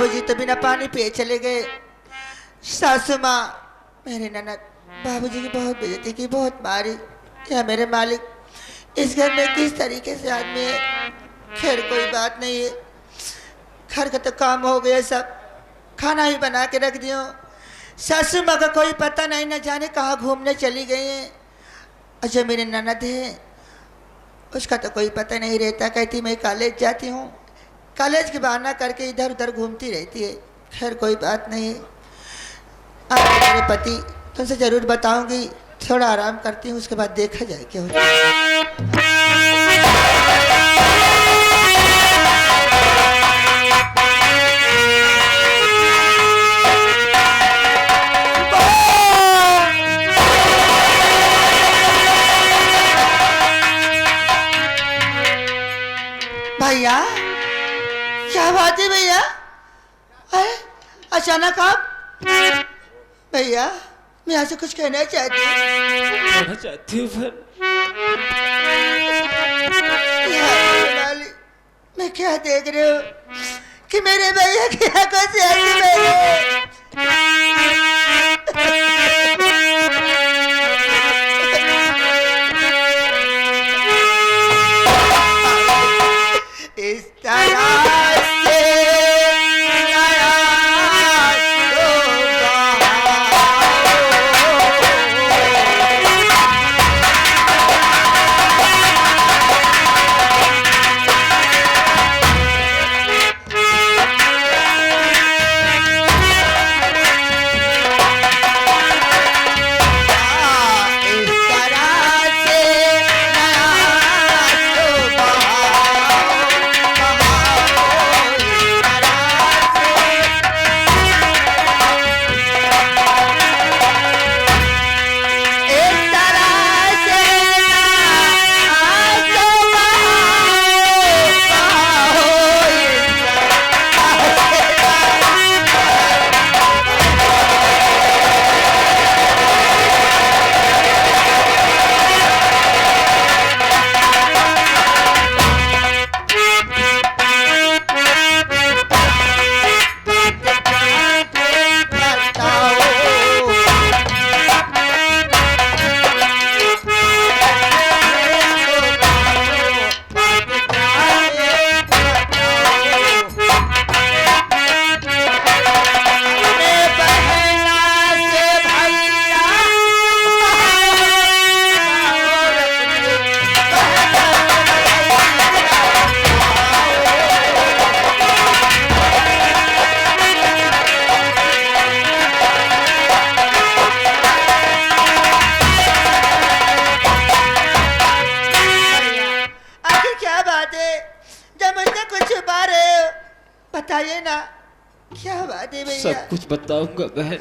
बाबूजी तो बिना पानी पिए चले गए। सासू माँ मेरे ननद बाबूजी की बहुत बेइज्जती की, बहुत मारी। या मेरे मालिक, इस घर में किस तरीके से आदमी है। खैर कोई बात नहीं है, घर का तो काम हो गया, सब खाना ही बना के रख दियो। सासू माँ का कोई पता नहीं, न जाने कहाँ घूमने चली गई हैं। और जो मेरी ननद है उसका तो कोई पता नहीं रहता, कहती मैं कॉलेज जाती हूँ, कॉलेज के बहाना करके इधर उधर घूमती रहती है। खैर कोई बात नहीं। मेरे पति तुमसे ज़रूर बताऊंगी, थोड़ा आराम करती हूँ, उसके बाद देखा जाए क्या होता है। भैया क्या बात है भैया? अरे अचानक आप? भैया मैं यहाँ से कुछ कहना चाहती हूँ। मैं क्या देख रहे हो कि मेरे भैया की आंखों से आंसू बह रहे। इस तरह से बताइए ना क्या बात है भैया? सब कुछ बताऊंगा बहन।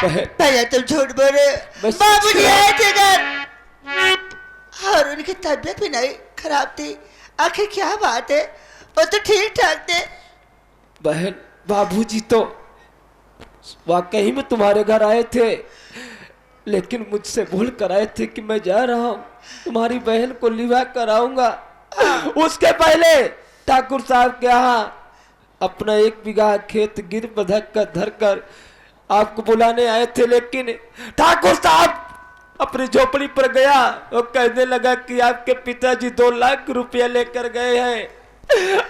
भैया तुम झूठ बोल रहे हो। बाबूजी आए थे घर और उनकी तबीयत भी नहीं खराब थी। आखिर क्या बात है, वो तो ठीक ठाक थे। बहन बाबूजी तो वाकई में तुम्हारे घर आए थे, लेकिन मुझसे भूल कर आए थे कि मैं जा रहा हूँ तुम्हारी बहन को विवाह कराऊंगा। उसके पहले ठाकुर साहब के यहाँ अपना 1 बीघा खेत गिर बधक कर धर कर आपको बुलाने आए थे, लेकिन ठाकुर साहब अपनी झोपड़ी पर गया। वो कहने लगा कि आपके पिताजी 2 लाख रुपया लेकर गए हैं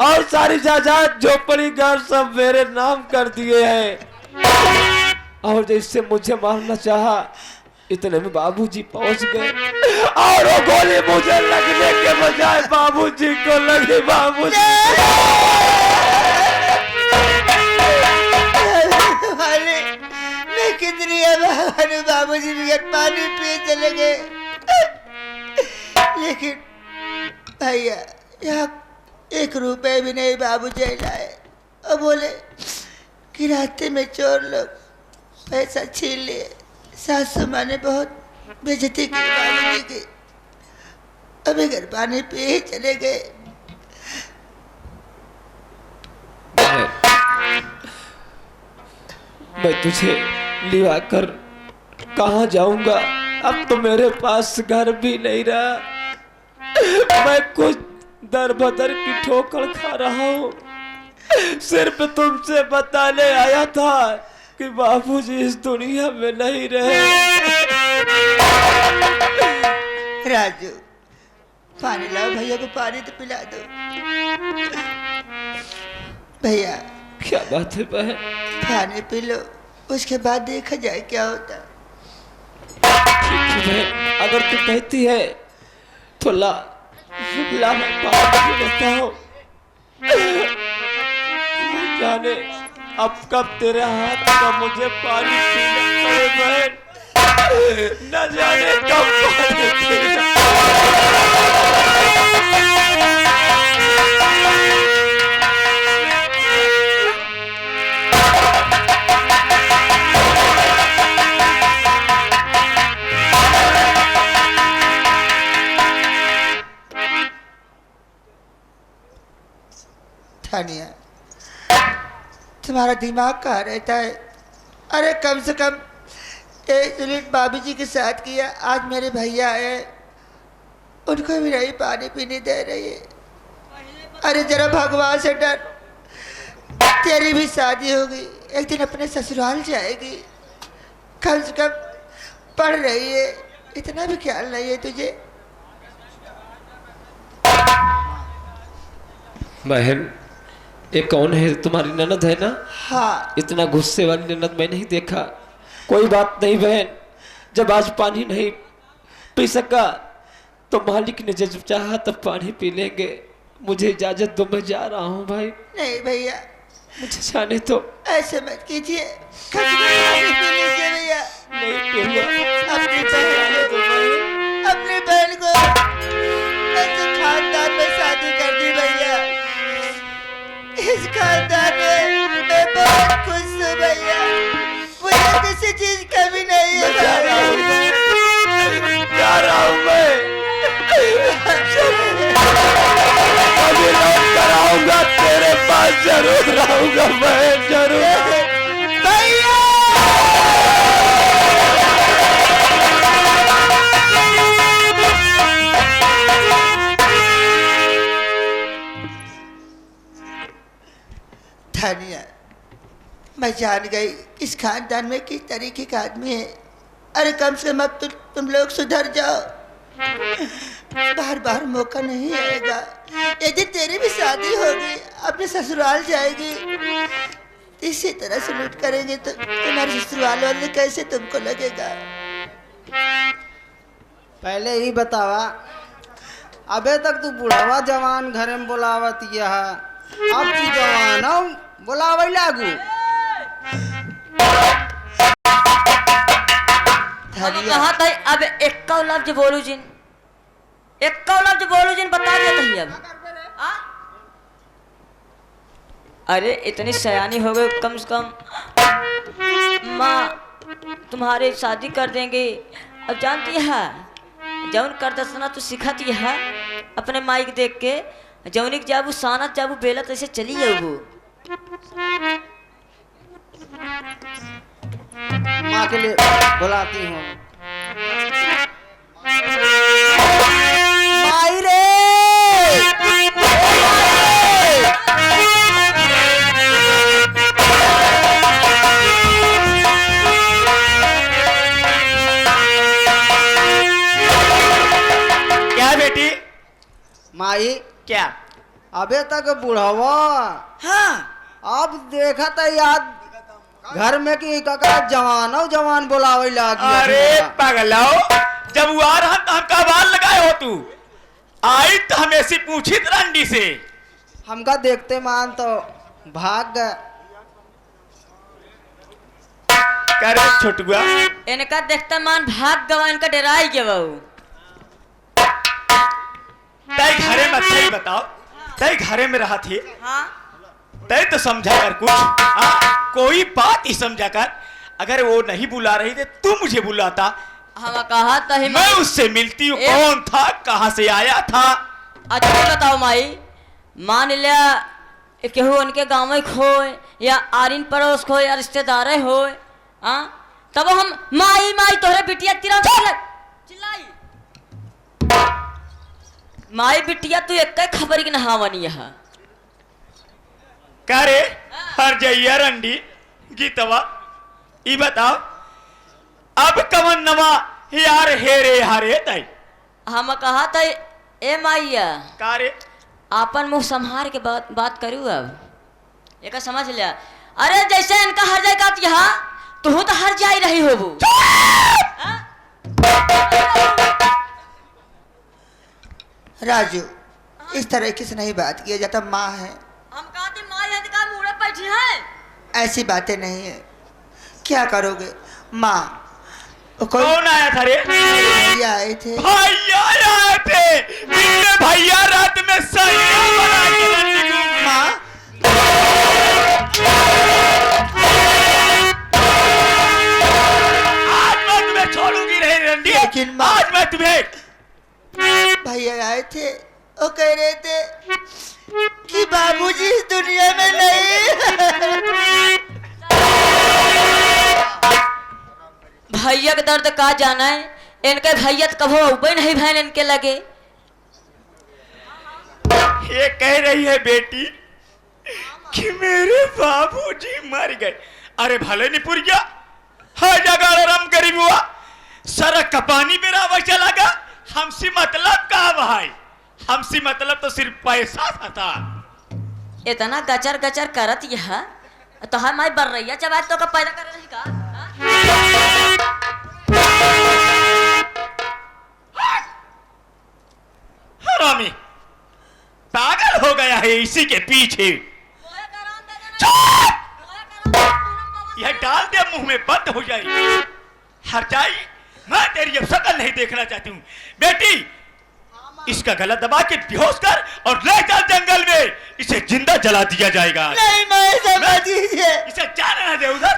और सारी जायदाद झोपड़ी घर सब मेरे नाम कर दिए हैं। और जैसे मुझे मारना चाहा, इतने में बाबूजी पहुंच गए और वो गोली मुझे लगने के बजाय बाबूजी को लगी। बाबूजी मैं कितनी बाबूजी भी पानी पिए चले गए, लेकिन भैया यहाँ 1 रुपए भी नहीं बाबूजी लाए और बोले कि रास्ते में चोर लोग पैसा छीन लिए। सासू माँ ने बहुत बेइज्जती की बाबूजी की, अभी घर पानी पिए ही चले गए। मैं तुझे लिवा कर कहाँ जाऊंगा? अब तो मेरे पास घर भी नहीं रहा। मैं कुछ दर बदर की ठोकर खा रहा हूँ। सिर्फ तुमसे बताने आया था कि बाबूजी इस दुनिया में नहीं रहे। राजू पानी लाओ, भैया को पानी तो पिला दो। भैया क्या बात है बहन? पानी पी लो, उसके बाद देखा जाए क्या होता। ठीक है बहन, अगर तू कहती है तो ला मैं पानी पी लेता हूँ। जाने अब कब तेरे हाथ का मुझे पानी पीना पड़े बहन, न जाने कब पानी पीना। थानिया तुम्हारा दिमाग कहाँ रहता है? अरे कम से कम 1 मिनट बाबूजी के साथ किया। आज मेरे भैया आए, उनको भी नहीं पानी पीने दे रही है। अरे जरा भगवान से डर, तेरी भी शादी होगी, एक दिन अपने ससुराल जाएगी, कम से कम पढ़ रही है, इतना भी ख्याल नहीं है तुझे? बहन ये कौन है? तुम्हारी ननद है ना? हाँ। इतना गुस्से वाली ननद मैं नहीं देखा। कोई बात नहीं बहन, जब आज पानी नहीं पी सका तो मालिक ने जब चाहा तब पानी पी लेंगे। मुझे इजाजत दो, मैं जा रहा हूँ भाई। नहीं भैया, मुझे जाने तो। ऐसे मत कीजिए, भैया। नहीं पीऊंगा। अपनी बहन को ऐसे खानदान में शादी कर दी भैया। इस खानदान में मैं बहुत खुश हूँ भैया, मुझे किसी चीज कमी नहीं है। जा रहा हूँ मैं। अभी लौट कर आऊंगा, तेरे पास जरूर आऊंगा मैं, जरूर भैया। थानिया, मैं जान गई इस खानदान में किस तरीके का आदमी है। अरे कम से कम अब तुम लोग सुधर जाओ, बार बार मौका नहीं आएगा। यदि तेरी भी शादी होगी, अपने ससुराल जाएगी, इसी तरह से लूट करेंगे तो तुम्हारे ससुराल वाले कैसे तुमको लगेगा? पहले ही बतावा, अबे तक तू बुढ़ावा जवान घरे में बुलावत यह, अब तू जवान हो बुलावे लागू। कहा था अब एक लफ्ज बोलू जिन, एक लफ्ज बोलू जिन बता दिया था अब। अरे इतनी सयानी हो गई, कम से कम माँ तुम्हारे शादी कर देंगे। अब जानती है जौन कर दसना तो सिखती है अपने माइक देख के, जौनिक जाबू सानत जाबू बेलत ऐसे चली जाबू। माँ के लिए बुलाती हूँ। माई रे! क्या बेटी? माई क्या? अबे तक बुढ़ावा हाँ अब देखा था याद घर में कि काका जवान बुलावे लागी। अरे पगलाओ, जब वो आ रहा तो हम का बाल लगाए हो तू? आई तो हम ऐसी पूछी रंडी से। हमका देखते मान तो भाग गए। करे छोटुआ, इनका देखता मान भाग गवा, इनका डराई के बहू। तय घरे में अच्छा ही बताओ, तय घरे में रहा थी, हाँ तय तो समझा कर कुछ। कोई बात ही समझा कर। अगर वो नहीं बुला रही थी तू मुझे बुलाता, हम कहा था ही मैं उससे मिलती हूँ। कौन था, कहाँ से आया था? अच्छा बताओ माई, मान लिया केहू उनके गाँव में खोए या आरिन पड़ोस खोए या रिश्तेदार होए, हाँ तब हम माई माई तोहरे बिटिया तिरा चिल्लाई। माई बिटिया तू एक खबर की नहावनी है। करे हर जइया रंडी गीतवा ई बताओ, अब कवन नवा यार हेरे हारे तय? हम कहा था ए माइया कारे आपन मुंह संभार के बात करू। अब एक समझ लिया। अरे जैसे इनका हर जाए का यहाँ तू तो हर जा ही रही हो। राजू, इस तरह से नहीं बात किया जाता। माँ है, हम कहते माँ यदि का मुड़े बैठी है। ऐसी बातें नहीं है। क्या करोगे माँ? कौन आया था रे? भैया आए थे। भैया आए थे? कितने भैया रात में सैया बना के रंडी को। माँ आज मैं तुम्हें छोड़ूंगी नहीं रंडी, लेकिन माँ- आज मैं तुम्हें। भैया आए थे, वो कह रहे थे कि बाबूजी इस दुनिया में नहीं। भैया के दर्द का जाना है, इनके भैया तो कभो उबे नहीं भैन इनके लगे। ये कह रही है बेटी कि मेरे बाबूजी मर गए। अरे भले नहीं पुर गया, हर जगह रम गरीब हुआ, सड़क का पानी मेरा वह चला गया। हमसे मतलब का भाई, हमसे मतलब तो सिर्फ पैसा था। इतना गचर गचर करत यह तो हम माई बर रही है जब आज तो का पैदा कर रही का। हरामी पागल हो गया है इसी के पीछे। यह डाल दे मुंह में, बंद हो जाए। हर जाई, मैं तेरी अब शक्ल नहीं देखना चाहती हूँ। बेटी इसका गला दबा के बेहोश कर और ले चल जंगल में, इसे जिंदा जला दिया जाएगा। नहीं माँ, ऐसा मत कीजिए। इसे जाने ना दे उधर।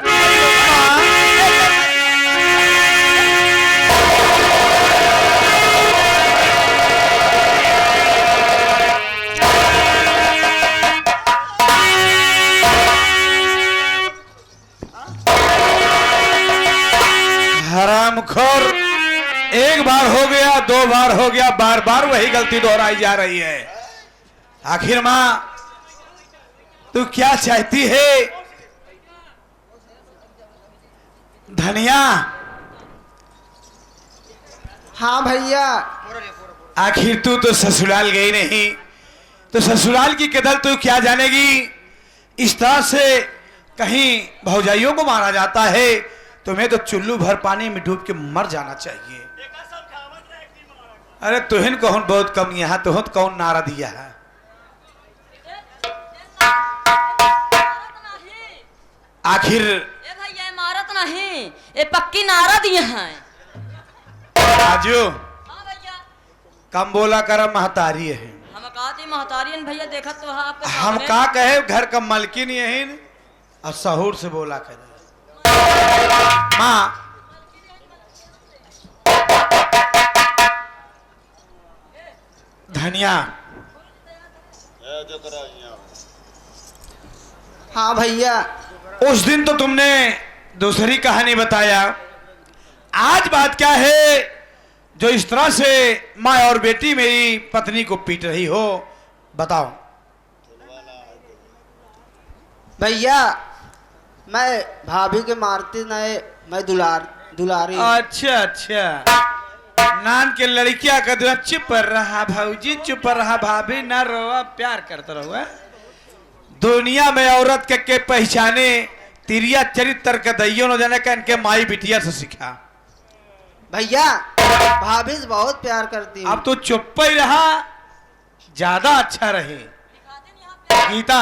हरामखोर, एक बार हो गया, दो बार हो गया, बार बार वही गलती दोहराई जा रही है। आखिर मां तू क्या चाहती है? धनिया, हाँ भैया, आखिर तू तो ससुराल गई नहीं, तो ससुराल की कदर तू क्या जानेगी? इस तरह से कहीं भौजाइयों को मारा जाता है, तुम्हें तो चुल्लू भर पानी में डूब के मर जाना चाहिए। अरे तुहिन कौन बहुत कम यहाँ, तुहन कौन नारा दिया है? आखिर ए भैया इमारत नहीं, ये पक्की नारा दिए हैं। राजू हाँ भैया, कम बोला कर, महतारी है। हम कहते महतारियन भैया देखा तो आपके हम का कहे, घर का मलकिन यही और सहूर से बोला करे। माँ धनिया, हाँ भैया। उस दिन तो तुमने दूसरी कहानी बताया, आज बात क्या है जो इस तरह से माँ और बेटी मेरी पत्नी को पीट रही हो, बताओ। भैया मैं भाभी के मारती नहीं, मैं दुलारी। अच्छा अच्छा, नान के लड़किया का दुआ चुप रहा भाऊजी, चुप रहा भाभी, ना रोवा, प्यार करता रहो। दुनिया में औरत के पहचाने तिरिया चरित्र के दैयो न जाने का इनके माई बिटिया से सीखा। भैया भाभी से बहुत प्यार करती हूँ। अब तो चुप ही रहा, ज्यादा अच्छा रहे। गीता,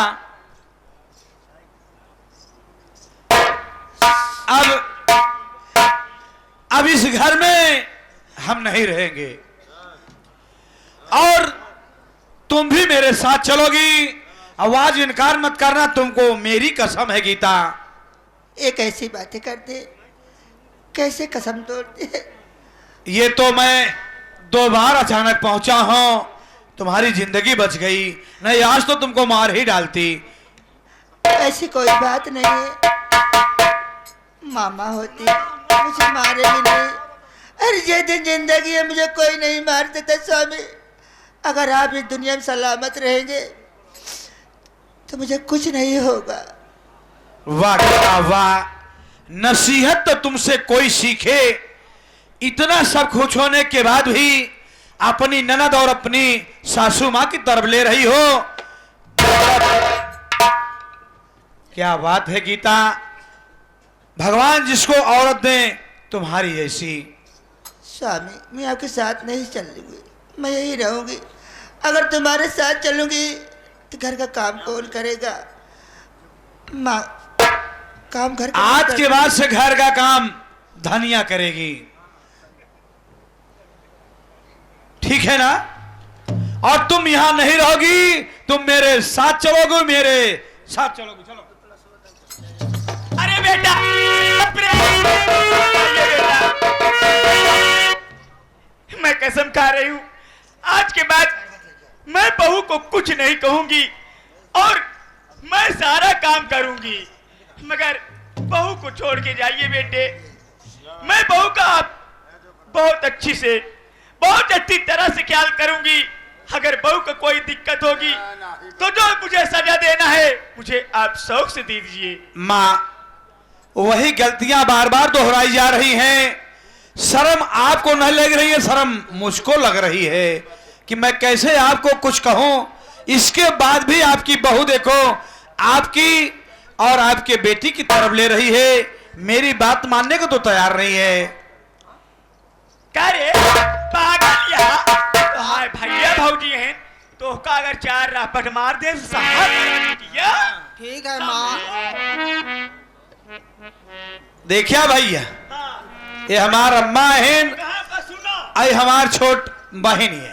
अब इस घर में हम नहीं रहेंगे और तुम भी मेरे साथ चलोगी। आवाज इनकार मत करना, तुमको मेरी कसम है गीता। एक ऐसी बातें करते, कैसे कसम तोड़ते। ये तो मैं 2 बार अचानक पहुंचा हूं, तुम्हारी जिंदगी बच गई, नहीं आज तो तुमको मार ही डालती। ऐसी कोई बात नहीं है, मामा होती मुझे मारे भी नहीं। अरे ये दिन जिंदगी है, मुझे कोई नहीं मार देता स्वामी। अगर आप इस दुनिया में सलामत रहेंगे तो मुझे कुछ नहीं होगा। वाह गीता वाह, नसीहत तो तुमसे कोई सीखे। इतना सब कुछ होने के बाद भी अपनी ननद और अपनी सासू माँ की तरफ ले रही हो, क्या बात है गीता। भगवान जिसको औरत दे तुम्हारी ऐसी। स्वामी मैं आपके साथ नहीं चलूंगी, मैं यही रहूंगी। अगर तुम्हारे साथ चलूंगी तो घर का काम कौन करेगा? माँ काम घर का आज के बाद से घर का काम धनिया करेगी, ठीक है ना? और तुम यहां नहीं रहोगी, तुम मेरे साथ चलोगे, मेरे साथ चलोगे। चलो। अरे बेटा, ये बेटा, मैं कसम खा रही हूं, आज के बाद मैं बहू को कुछ नहीं कहूंगी और मैं सारा काम करूंगी, मगर बहू को छोड़ के जाइए बेटे। मैं बहू का बहुत अच्छी से, बहुत अच्छी तरह से ख्याल करूंगी। अगर बहू को कोई दिक्कत होगी तो जो मुझे सजा देना है मुझे आप शौक से दे दीजिए। माँ वही गलतियां बार बार दोहराई जा रही हैं। शर्म आपको नहीं लग रही है, शर्म मुझको लग रही है कि मैं कैसे आपको कुछ कहूं। इसके बाद भी आपकी बहू देखो, आपकी और आपके बेटी की तरफ ले रही है, मेरी बात मानने को तो तैयार नहीं है। करे पागल, यहाँ तुम्हारे भैया भाऊजी हैं तो का अगर 4 रापट मार दे ठीक है माँ। देखिया भैया, ये हमार अम्मा है, आई हमार छोट बहन है।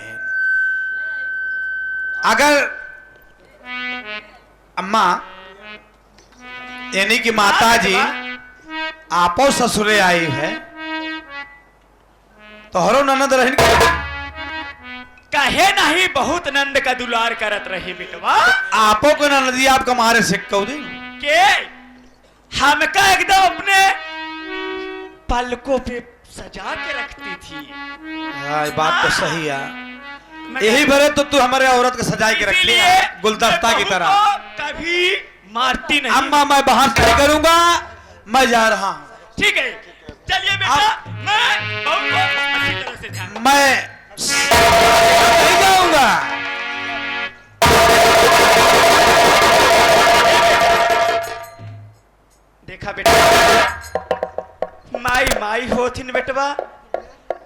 अगर अम्मा यानी कि माता जी आपो ससुरे आई है तो हरो ननद रहन कहे नहीं बहुत नंद का दुलार करत रही बेटवा। आपो को ननदी आपका मारे से कहो दी के हमका एकदम अपने पलकों पे सजा के रखती थी। हाँ ये बात तो सही है, यही भरे तो तू हमारे औरत को सजा के रखती है गुलदस्ता की तरह। कभी मारती नहीं। अम्मा मैं बाहर नहीं करूंगा, मैं जा रहा हूँ। ठीक है चलिए बेटा, मैं बहू को अच्छी तरह से ध्यान। मैं नहीं जाऊंगा। देखा बेटा, माई माई होथिन बेटवा,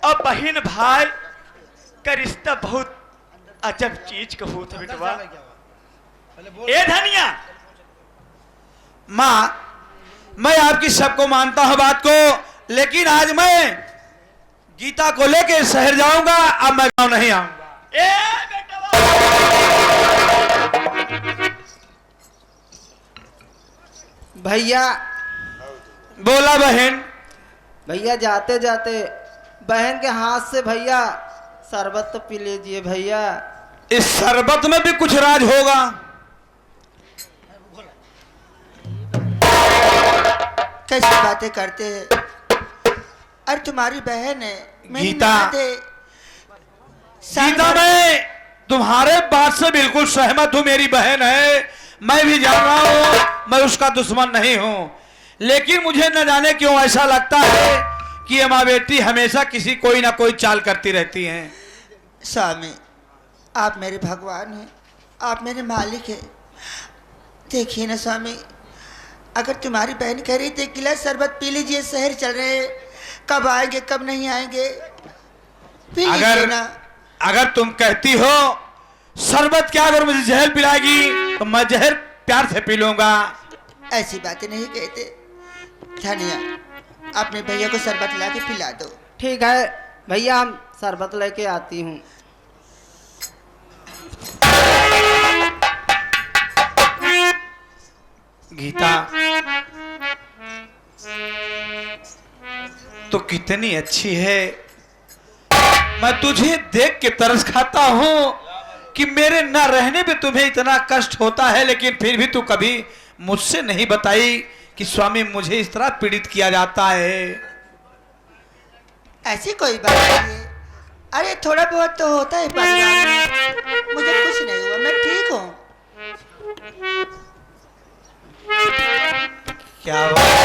और बहन भाई का रिश्ता बहुत अजब चीज का होता बेटवा। ए धनिया, माँ मैं आपकी सबको मानता हूं बात को, लेकिन आज मैं गीता को लेके शहर जाऊंगा, अब मैं गांव नहीं आऊंगा। ए बेटवा, भैया बोला बहन। भैया जाते जाते बहन के हाथ से भैया शरबत तो पी लीजिए भैया। इस शरबत में भी कुछ राज होगा। कैसी बातें करते हैं। अरे तुम्हारी बहन है, मेरी गीता। ननद है। सीता, मैं तुम्हारे बात से बिल्कुल सहमत हूं। मेरी बहन है, मैं भी जान रहा हूं, मैं उसका दुश्मन नहीं हूं। लेकिन मुझे न जाने क्यों ऐसा लगता है कि ये माँ बेटी हमेशा किसी कोई ना कोई चाल करती रहती हैं। स्वामी, आप मेरे भगवान हैं, आप मेरे मालिक हैं। देखिए ना स्वामी, अगर तुम्हारी बहन कह रही थी गिलास शरबत पी लीजिए, शहर चल रहे हैं, कब आएंगे कब नहीं आएंगे, पी लीजिए ना। अगर तुम कहती हो शरबत क्या, अगर मुझे जहर पिलाएगी तो मैं जहर प्यार से पी लूंगा। ऐसी बातें नहीं कहते। धनिया, अपने भैया को शरबत ला के पिला दो। ठीक है भैया, हम शरबत लेके आती हूँ। गीता, तो कितनी अच्छी है। मैं तुझे देख के तरस खाता हूं कि मेरे न रहने पे तुम्हें इतना कष्ट होता है, लेकिन फिर भी तू कभी मुझसे नहीं बताई कि स्वामी मुझे इस तरह पीड़ित किया जाता है। ऐसी कोई बात नहीं है। अरे थोड़ा बहुत तो होता है परिवार में। मुझे कुछ नहीं हुआ, मैं ठीक हूँ। क्या बात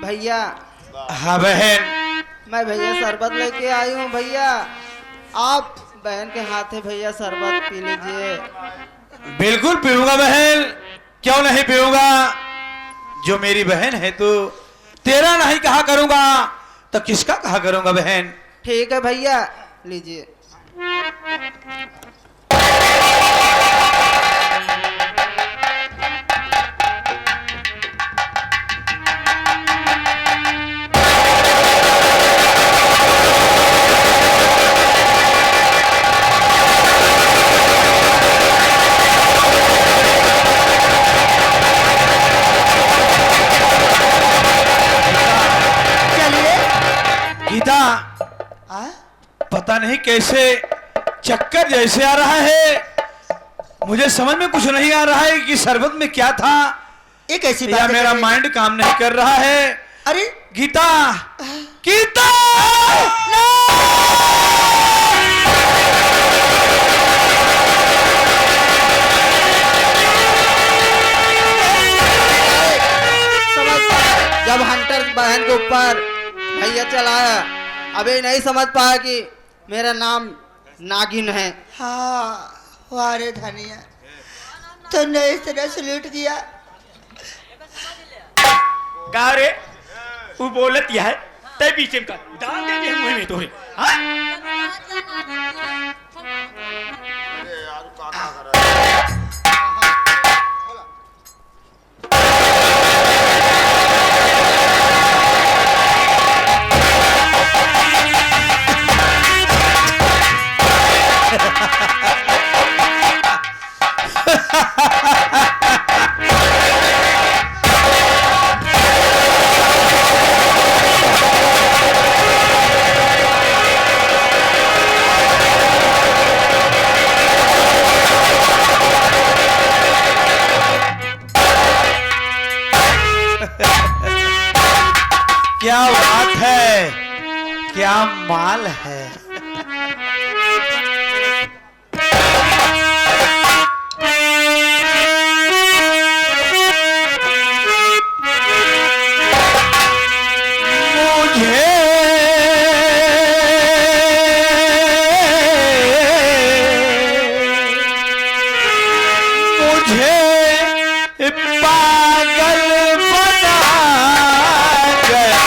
भैया। हाँ बहन। मैं भैया शरबत लेके आई हूँ भैया, आप बहन के हाथे भैया शरबत पी लीजिए। बिल्कुल पीऊंगा बहन, क्यों नहीं पीऊंगा। जो मेरी बहन है तो तेरा नहीं कहा करूंगा तो किसका कहा करूंगा बहन। ठीक है भैया, लीजिए। गीता, पता नहीं कैसे चक्कर जैसे आ रहा है, मुझे समझ में कुछ नहीं आ रहा है कि शरबत में क्या था। एक ऐसी बात या है मेरा कि- माइंड काम नहीं कर रहा है। अरे गीता, गीता, जब हंटर बहन के ऊपर भैया चलाया, अबे नहीं समझ पाया कि मेरा नाम नागिन है। हाँ, वारे धनिया, तुमने इस तरह सल्यूट किया। का रे वो बोलत यह है तय पीछे का डाल दे दे मुंह में तोरे। हाँ क्या बात है, क्या माल है। मुझे पागल बना गया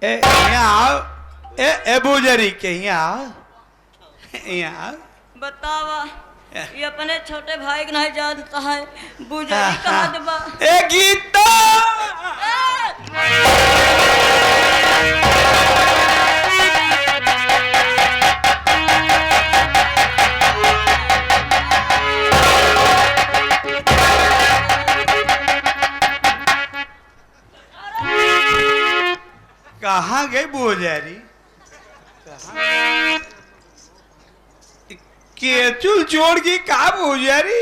यहाँ आओ। ए बुजरी के यहाँ आओ। यहाँ आओ। बतावा ये अपने छोटे भाई के नहीं जानता है बुझाई कहा देबा ए गीता कहाँ गए बुजरी? केचुल छोड़ के कहा बुजरी?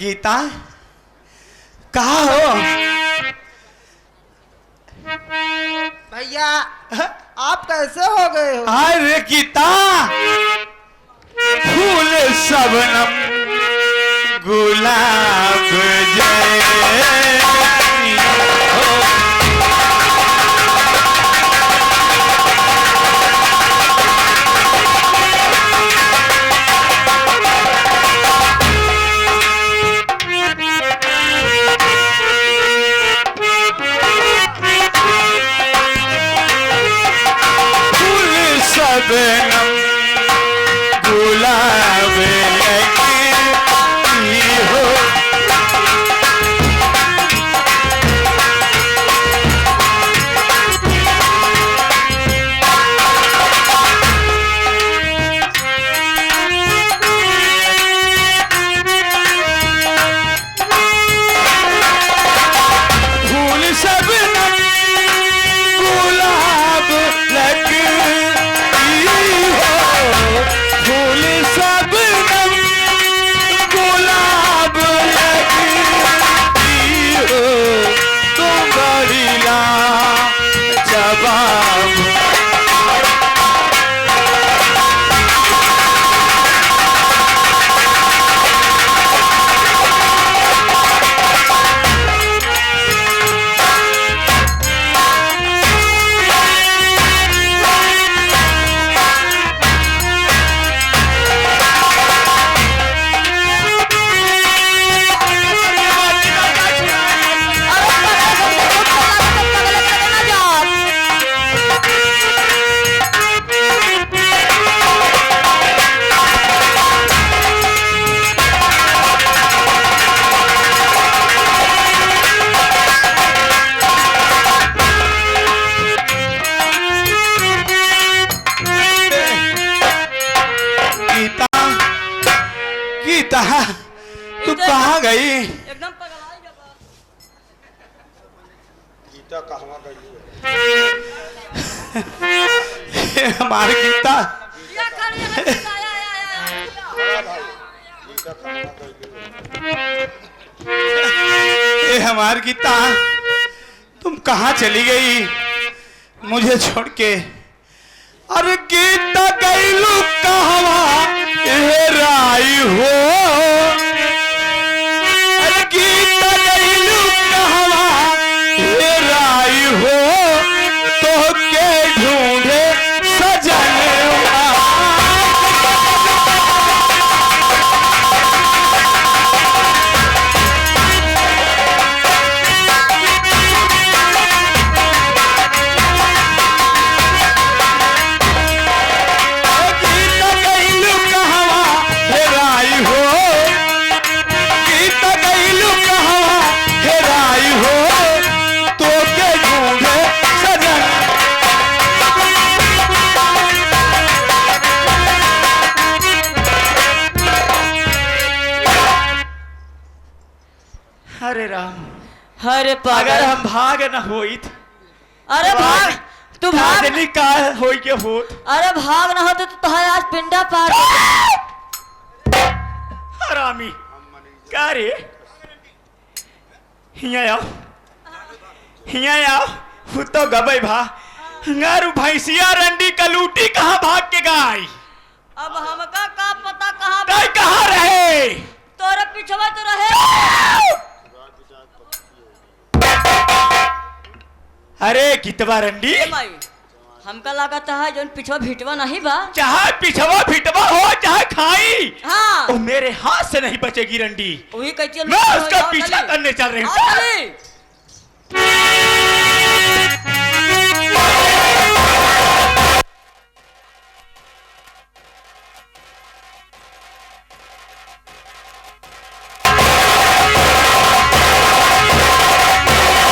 गीता कहाँ हो? भैया आप कैसे हो गए हो? अरे गीता फूल सबनम गुलाब जय सबनम गुलाब लगी हो। फूल सबनम गुलाब लगी फूल सबनम गुलाब लगी हो। तुम बड़ी लाजवाब गीता तू कहाँ गई? एकदम पगला गया गीता कहाँ गई? हमारी गीता या खड़ी है ये हमारी गीता तुम कहाँ चली गई मुझे छोड़ के? अरे गीता गईलू कहवा हेराई हो। अरे गीता गईलू कहवा हेराई हो। तो के ढूंढे सजनवा अरे राम अरे अगर पागल हम भाग न होइत अरे भाग तू भाग आदमी का होई के होत। अरे भाग ना होते तो तुम्हारे आज पिंडा पार हरामी का रे हिया आओ तो गबई भा गारू भैंसिया रंडी कलूटी कहाँ भाग के गाय? अब हमका का पता कहाँ तय कहाँ रहे? तोरे पिछवा तो रहे अरे कितवा रंडी ए माई हमका लागत है जो पिछवा भिटवा नहीं बा। चाहे पिछवा भिटवा हो चाहे खाई, हाँ वो मेरे हाथ से नहीं बचेगी रंडी। वही कहती है मैं उसका पीछा करने चल रही हूँ।